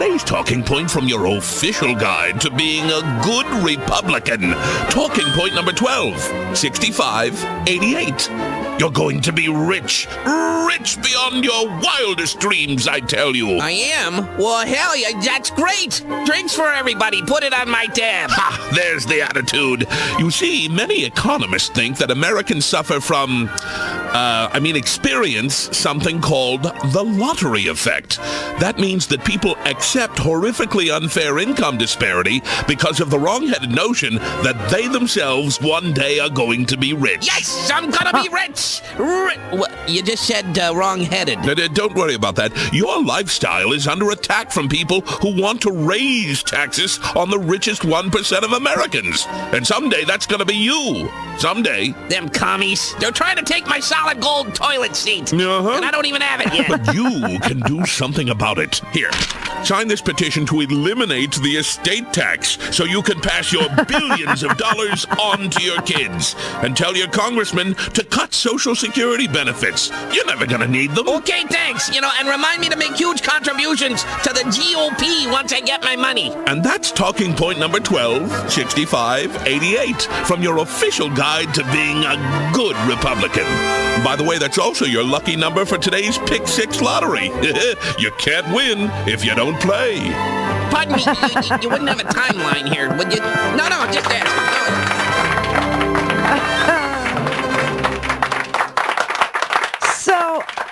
today's talking point from your official guide to being a good Republican. Talking point number 12, 6588. You're going to be rich, rich beyond your wildest dreams, I tell you. I am? Well, hell yeah, that's great. Drinks for everybody. Put it on my tab. Ha! There's the attitude. You see, many economists think that Americans suffer from, experience something called the lottery effect. That means that people accept horrifically unfair income disparity because of the wrong-headed notion that they themselves one day are going to be rich. Yes, I'm gonna be rich. You just said wrong-headed. Don't worry about that. Your lifestyle is under attack from people who want to raise taxes on the richest 1% of Americans. And someday that's going to be you. Someday. Them commies. They're trying to take my solid gold toilet seat. Uh-huh. And I don't even have it yet. But you can do something about it. Here, sign this petition to eliminate the estate tax so you can pass your billions of dollars on to your kids. And tell your congressman to cut Social Security benefits. You're never going to need them. Okay, thanks. And remind me to make huge contributions to the GOP once I get my money. And that's talking point number 12, 6588, from your official guide to being a good Republican. By the way, that's also your lucky number for today's Pick 6 lottery. You can't win if you don't play. Pardon me, you wouldn't have a timeline here, would you? No, just ask.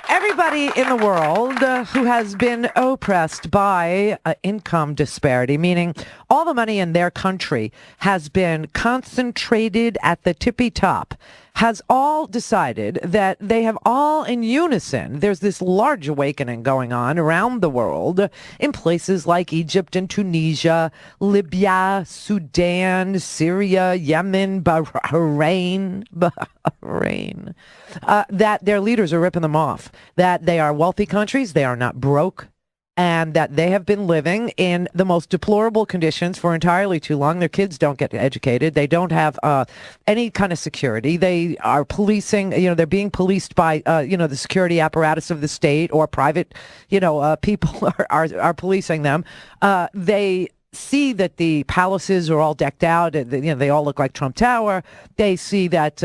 Everybody in the world who has been oppressed by income disparity, meaning all the money in their country has been concentrated at the tippy top, has all decided that they have all in unison. There's this large awakening going on around the world in places like Egypt and Tunisia, Libya, Sudan, Syria, Yemen, Bahrain, that their leaders are ripping them off, that they are wealthy countries, they are not broke, and that they have been living in the most deplorable conditions for entirely too long. Their kids don't get educated. They don't have any kind of security. They are policing, they're being policed by, the security apparatus of the state or private, people are policing them. They see that the palaces are all decked out. They all look like Trump Tower. They see that,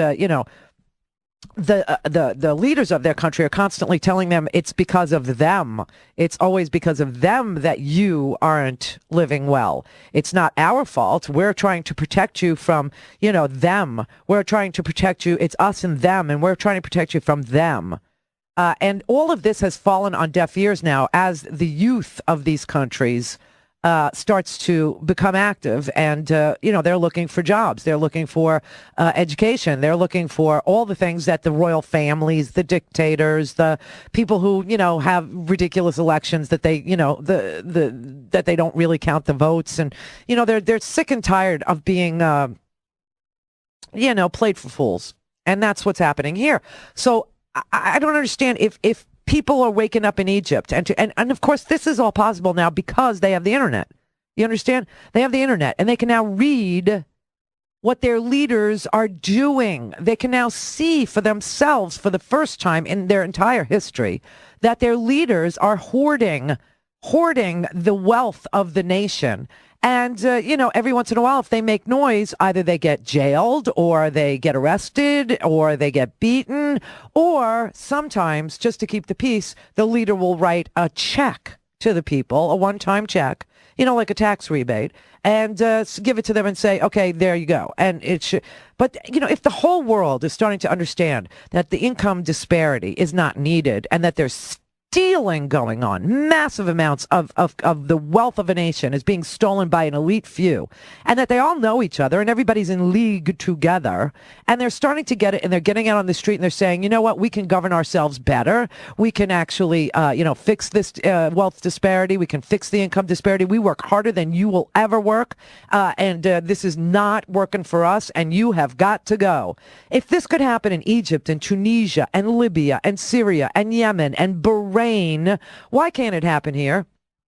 the leaders of their country are constantly telling them it's because of them. It's always because of them that you aren't living well. It's not our fault. We're trying to protect you from, them. We're trying to protect you. It's us and them, and we're trying to protect you from them. And all of this has fallen on deaf ears now as the youth of these countries starts to become active, and they're looking for jobs, they're looking for education, they're looking for all the things that the royal families, the dictators, the people who have ridiculous elections that they that they don't really count the votes, and they're sick and tired of being played for fools, and that's what's happening here. So I don't understand if people are waking up in Egypt, and of course this is all possible now because they have the internet. You understand? They have the internet, and they can now read what their leaders are doing. They can now see for themselves, for the first time in their entire history, that their leaders are hoarding the wealth of the nation. And, every once in a while, if they make noise, either they get jailed or they get arrested or they get beaten, or sometimes, just to keep the peace, the leader will write a check to the people, a one-time check, like a tax rebate, and give it to them and say, okay, there you go. And it should. But, if the whole world is starting to understand that the income disparity is not needed and that there's stealing going on, massive amounts of the wealth of a nation is being stolen by an elite few, and that they all know each other and everybody's in league together, and they're starting to get it, and they're getting out on the street and they're saying, you know what, we can govern ourselves better. We can actually, fix this wealth disparity. We can fix the income disparity. We work harder than you will ever work, and this is not working for us, and you have got to go. If this could happen in Egypt and Tunisia and Libya and Syria and Yemen and Bahrain, why can't it happen here?